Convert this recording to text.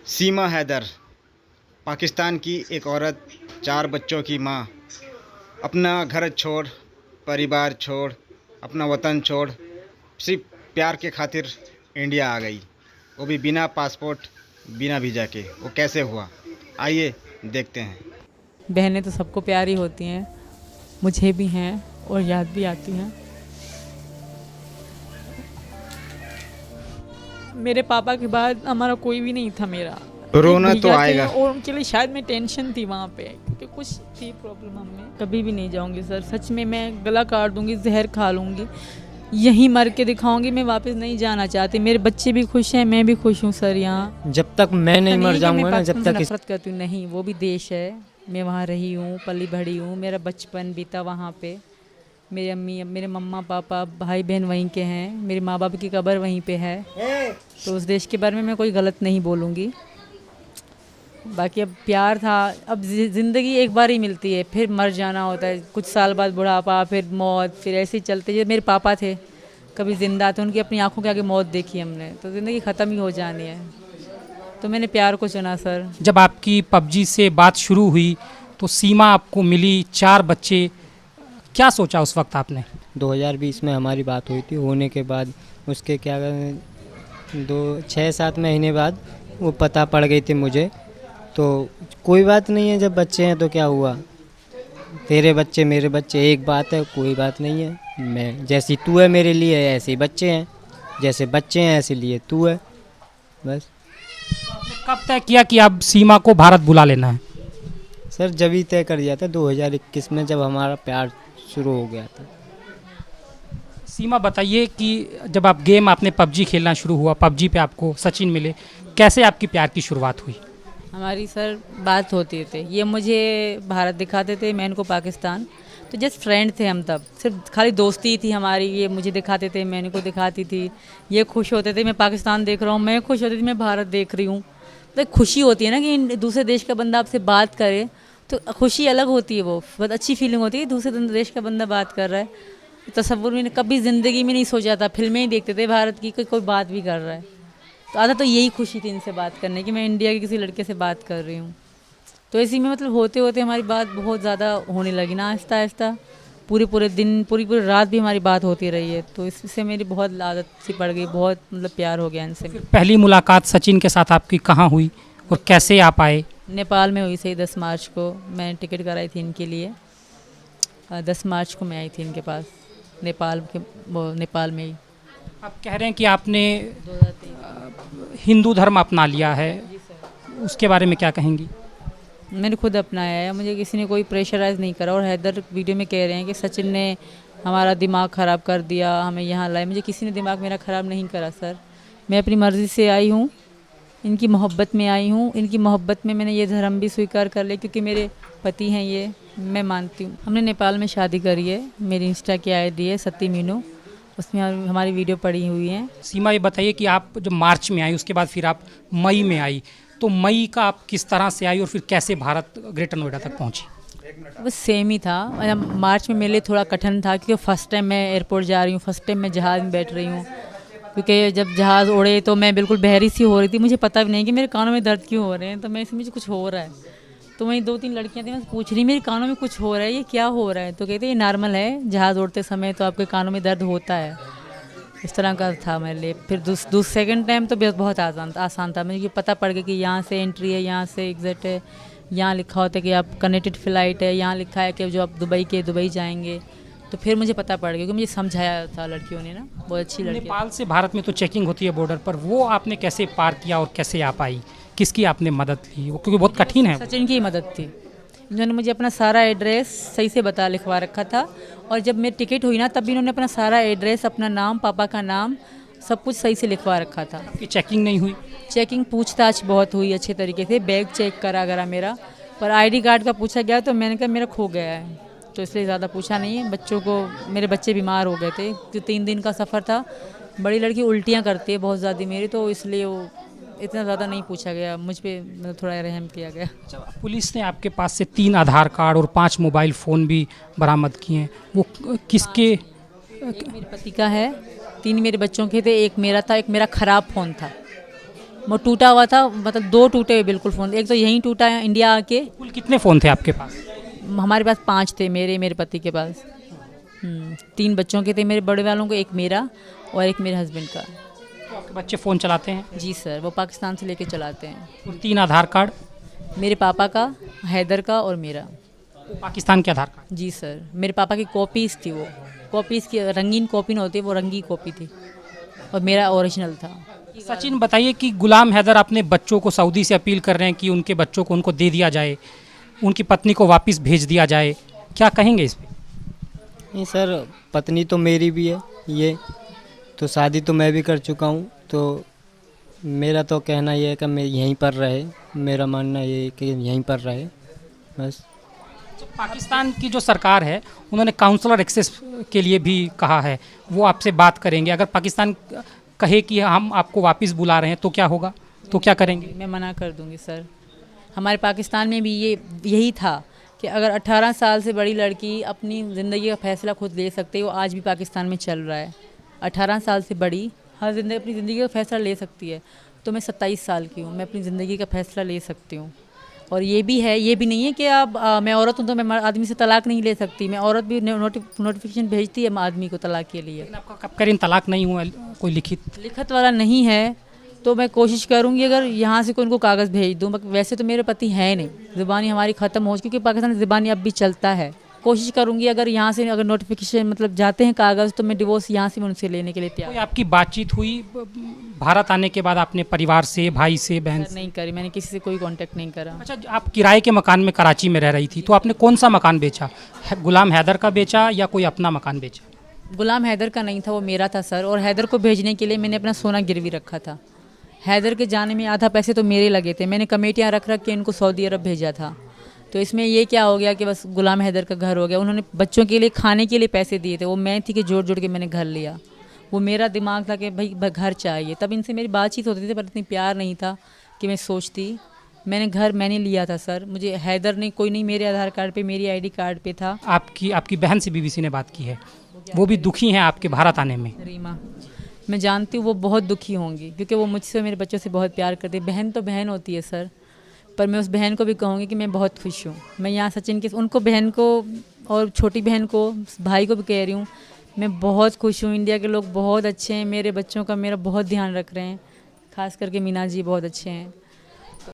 सीमा हैदर, पाकिस्तान की एक औरत, 4 बच्चों की माँ, अपना घर छोड़, परिवार छोड़, अपना वतन छोड़, सिर्फ प्यार के खातिर इंडिया आ गई, वो भी बिना पासपोर्ट, बिना वीज़ा के। वो कैसे हुआ, आइए देखते हैं। बहनें तो सबको प्यारी होती हैं, मुझे भी हैं और याद भी आती हैं। मेरे पापा के बाद हमारा कोई भी नहीं था। मेरा रोना एक तो भैया थे आएगा। और उनके लिए शायद मैं टेंशन थी वहाँ पे, क्योंकि कुछ थी प्रॉब्लम हमें। कभी भी नहीं जाऊँगी सर, सच में मैं गला काट दूँगी, जहर खा लूँगी, यहीं मर के दिखाऊंगी। मैं वापस नहीं जाना चाहती। मेरे बच्चे भी खुश हैं, मैं भी खुश हूँ सर। यहाँ जब तक मैं नहीं मर जाऊंगा ना, जब तक नफरत करती हूँ नहीं, वो भी देश है, मैं वहाँ रही हूँ, पली बढ़ी हूँ, मेरा बचपन बीता वहाँ पे। मेरी अम्मी, मेरे मम्मा पापा भाई बहन वहीं के हैं, मेरे माँ बाप की कब्र वहीं पे है, तो उस देश के बारे में मैं कोई गलत नहीं बोलूँगी। बाकी अब प्यार था, अब ज़िंदगी एक बार ही मिलती है, फिर मर जाना होता है, कुछ साल बाद बुढ़ापा, फिर मौत, फिर ऐसे ही चलते। जैसे मेरे पापा थे, कभी ज़िंदा थे, उनकी अपनी आंखों के आगे मौत देखी हमने, तो ज़िंदगी ख़त्म ही हो जानी है, तो मैंने प्यार को चुना सर। जब आपकी पबजी से बात शुरू हुई तो सीमा आपको मिली, 4 बच्चे, क्या सोचा उस वक्त आपने? 2020 में हमारी बात हुई थी। होने के बाद उसके 6-7 महीने बाद वो पता पड़ गई थी मुझे। तो कोई बात नहीं है, जब बच्चे हैं तो क्या हुआ, तेरे बच्चे मेरे बच्चे एक बात है, कोई बात नहीं है। मैं जैसी तू है मेरे लिए, ऐसे ही बच्चे हैं, जैसे बच्चे हैं ऐसे लिए तू है, बस। कब तय किया कि अब सीमा को भारत बुला लेना है? सर जब ही तय कर दिया था 2021 में, जब हमारा प्यार शुरू हो गया था। सीमा बताइए कि जब आप गेम आपने पबजी खेलना शुरू हुआ, पबजी पे आपको सचिन मिले, कैसे आपकी प्यार की शुरुआत हुई? हमारी सर बात होती थी, ये मुझे भारत दिखाते थे, मैं इनको पाकिस्तान, तो जस्ट फ्रेंड थे हम तब, सिर्फ खाली दोस्ती थी हमारी। ये मुझे दिखाते थे, मैं इनको दिखाती थी, ये खुश होते थे मैं पाकिस्तान देख रहा हूँ, मैं खुश होती थी मैं भारत देख रही हूँ। तो एक खुशी होती है ना कि दूसरे देश का बंदा आपसे बात करे, तो खुशी अलग होती है, वो बहुत अच्छी फीलिंग होती है। दूसरे देश का बंदा बात कर रहा है, तसव्वुर मैंने कभी ज़िंदगी में नहीं सोचा था। फिल्में ही देखते थे भारत की, कोई बात भी कर रहा है, तो आधा तो यही खुशी थी इनसे बात करने की, मैं इंडिया के किसी लड़के से बात कर रही हूँ। तो इसी में मतलब होते होते हमारी बात बहुत ज़्यादा होने लगी ना, आहिस्ता आहिस्ता, पूरे दिन, पूरी रात भी हमारी बात होती रही है, तो इससे मेरी बहुत आदत सी पड़ गई, बहुत मतलब प्यार हो गया इनसे। पहली मुलाकात सचिन के साथ आपकी कहाँ हुई और कैसे आप आए? नेपाल में हुई सही, 10 मार्च को मैंने टिकट कराई थी इनके लिए, 10 मार्च को मैं आई थी इनके पास, नेपाल में ही। आप कह रहे हैं कि आपने हिंदू धर्म अपना लिया है, उसके बारे में क्या कहेंगी? मैंने खुद अपनाया है, मुझे किसी ने कोई प्रेशराइज़ नहीं करा। और हैदर वीडियो में कह रहे हैं कि सचिन ने हमारा दिमाग ख़राब कर दिया, हमें यहाँ लाए, मुझे किसी ने दिमाग मेरा ख़राब नहीं करा सर। मैं अपनी मर्ज़ी से आई हूँ, इनकी मोहब्बत में आई हूँ, इनकी मोहब्बत में मैंने ये धर्म भी स्वीकार कर लिया, क्योंकि मेरे पति हैं ये, मैं मानती हूँ। हमने नेपाल में शादी करी है, मेरी इंस्टा की ID है सती मीनू, उसमें हमारी वीडियो पड़ी हुई है। सीमा ये बताइए कि आप जब मार्च में आई, उसके बाद फिर आप मई में आई, तो मई का आप किस तरह से आई और फिर कैसे भारत ग्रेटर नोएडा तक पहुंची? बस सेम ही था। मार्च में मेरे लिए थोड़ा कठिन था, क्योंकि फर्स्ट टाइम मैं एयरपोर्ट जा रही हूँ, फर्स्ट टाइम मैं जहाज़ में बैठ रही हूँ, क्योंकि जब जहाज़ उड़े तो मैं बिल्कुल बहरी सी हो रही थी, मुझे पता भी नहीं कि मेरे कानों में दर्द क्यों हो रहे हैं, तो मैं इसमें मुझे कुछ हो रहा है, तो वहीं 2-3 लड़कियां थी, मैं पूछ रही मेरे कानों में कुछ हो रहा है, ये क्या हो रहा है, तो कहते ये नॉर्मल है, जहाज़ उड़ते समय तो आपके कानों में दर्द होता है। इस तरह का था मेरे लिए। फिर सेकंड टाइम तो बहुत आसान था, मुझे पता पड़ गया कि यहाँ से एंट्री है, यहाँ से एग्ज़िट है, यहाँ लिखा होता है कि आप कनेक्टेड फ़्लाइट है, यहाँ लिखा है कि जो आप दुबई जाएंगे, तो फिर मुझे पता पड़ गया, क्योंकि मुझे समझाया था लड़कियों ने ना, बहुत अच्छी लड़की। नेपाल से भारत में तो चेकिंग होती है बॉर्डर पर, वो आपने कैसे पार किया और कैसे आप आई, किसकी आपने मदद ली, वो क्योंकि बहुत कठिन है? सचिन की मदद थी, इन्होंने मुझे अपना सारा एड्रेस सही से लिखवा रखा था, और जब मेरी टिकट हुई ना, तब भी इन्होंने अपना सारा एड्रेस, अपना नाम, पापा का नाम, सब कुछ सही से लिखवा रखा था। कि चेकिंग नहीं हुई? चेकिंग पूछताछ बहुत हुई अच्छे तरीके से, बैग चेक करा गया मेरा, पर ID कार्ड का पूछा गया, तो मैंने कहा मेरा खो गया है, तो इसलिए ज़्यादा पूछा नहीं है। बच्चों को, मेरे बच्चे बीमार हो गए थे, तो 3 दिन का सफ़र था, बड़ी लड़की उल्टियाँ करती है बहुत ज़्यादा मेरी, तो इसलिए वो इतना ज़्यादा नहीं पूछा गया, मुझ पर मतलब थोड़ा रहम किया गया। पुलिस ने आपके पास से 3 आधार कार्ड और 5 मोबाइल फ़ोन भी बरामद किए हैं, वो किसके? एक मेरे पति का है, 3 मेरे बच्चों के थे, एक मेरा था, एक मेरा ख़राब फ़ोन था, वो टूटा हुआ था, मतलब 2 टूटे हुए बिल्कुल फ़ोन। एक तो यहीं टूटा है इंडिया आके। कुल कितने फ़ोन थे आपके पास? हमारे पास 5 थे, मेरे पति के पास। 3 बच्चों के थे, मेरे बड़े वालों को, एक मेरा और एक मेरे हस्बैंड का। तो आपके बच्चे फ़ोन चलाते हैं? जी सर, वो पाकिस्तान से लेके चलाते हैं। और 3 आधार कार्ड? मेरे पापा का, हैदर का और मेरा। पाकिस्तान के आधार कार्ड? जी सर, मेरे पापा की कॉपीज़ थी, वो कॉपीज़ की रंगीन कॉपी नहीं होती, वो रंगी कॉपी थी और मेरा ओरिजिनल था। सचिन बताइए कि गुलाम हैदर अपने बच्चों को सऊदी से अपील कर रहे हैं कि उनके बच्चों को उनको दे दिया जाए, उनकी पत्नी को वापस भेज दिया जाए, क्या कहेंगे इस पे? नहीं सर, पत्नी तो मेरी भी है, ये तो शादी तो मैं भी कर चुका हूँ, तो मेरा तो कहना ये है कि मैं यहीं पर रहे, मेरा मानना ये है कि यहीं पर रहे बस। तो पाकिस्तान की जो सरकार है उन्होंने काउंसलर एक्सेस के लिए भी कहा है, वो आपसे बात करेंगे। अगर पाकिस्तान कहे कि हम आपको वापस बुला रहे हैं तो क्या होगा, तो क्या करेंगे? मैं मना कर दूंगी सर। हमारे पाकिस्तान में भी यही था कि अगर 18 साल से बड़ी लड़की अपनी ज़िंदगी का फैसला खुद ले सकती है, वो आज भी पाकिस्तान में चल रहा है। 18 साल से बड़ी हर अपनी ज़िंदगी का फैसला ले सकती है। तो मैं 27 साल की हूँ, मैं अपनी ज़िंदगी का फैसला ले सकती हूँ। और ये भी है, ये भी नहीं है कि अब मैं औरत हूँ तो मैं आदमी से तलाक नहीं ले सकती। मैं औरत भी नोटिफिकेशन भेजती है आदमी को तलाक के लिए। लेकिन आपका कब करीन तलाक नहीं हुआ, कोई लिखत वाला नहीं है, तो मैं कोशिश करूँगी अगर यहाँ से कोई उनको कागज़ भेज दूँ। वैसे तो मेरे पति है नहीं, ज़ुबानी हमारी ख़त्म हो चुकी, क्योंकि पाकिस्तान में ज़ुबानी अब भी चलता है। कोशिश करूँगी अगर यहाँ से अगर नोटिफिकेशन मतलब जाते हैं कागज़, तो मैं डिवोर्स यहाँ से मैं उनसे लेने के लिए तैयार। कोई आपकी बातचीत हुई भारत आने के बाद आपने परिवार से, भाई से, बहन से? नहीं करी, मैंने किसी से कोई कांटेक्ट नहीं करा। अच्छा, आप किराए के मकान में कराची में रह रही थी, तो आपने कौन सा मकान बेचा? गुलाम हैदर का बेचा या कोई अपना मकान बेचा? गुलाम हैदर का नहीं था, वो मेरा था सर। और हैदर को भेजने के लिए मैंने अपना सोना गिरवी रखा था। हैदर के जाने में आधा पैसे तो मेरे लगे थे, मैंने कमेटियाँ रख के इनको सऊदी अरब भेजा था। तो इसमें ये क्या हो गया कि बस गुलाम हैदर का घर हो गया। उन्होंने बच्चों के लिए खाने के लिए पैसे दिए थे, वो मैं थी कि जोड़ जोड़ के मैंने घर लिया। वो मेरा दिमाग था कि भाई घर चाहिए। तब इनसे मेरी बातचीत होती थी, पर इतनी प्यार नहीं था कि मैं सोचती। मैंने लिया था सर। मुझे हैदर ने कोई नहीं, मेरे आधार कार्ड पे, मेरी आईडी कार्ड पे था। आपकी बहन से बीबीसी ने बात की है, वो भी दुखी हैं आपके भारत आने में? रीमा, मैं जानती हूँ वो बहुत दुखी होंगी, क्योंकि वो मुझसे, मेरे बच्चों से बहुत प्यार करती है। बहन तो बहन होती है सर, पर मैं उस बहन को भी कहूँगी कि मैं बहुत खुश हूँ। मैं यहाँ सचिन के उनको, बहन को और छोटी बहन को, भाई को भी कह रही हूँ, मैं बहुत खुश हूँ। इंडिया के लोग बहुत अच्छे हैं, मेरे बच्चों का मेरा बहुत ध्यान रख रहे हैं। खास करके मीना जी बहुत अच्छे हैं।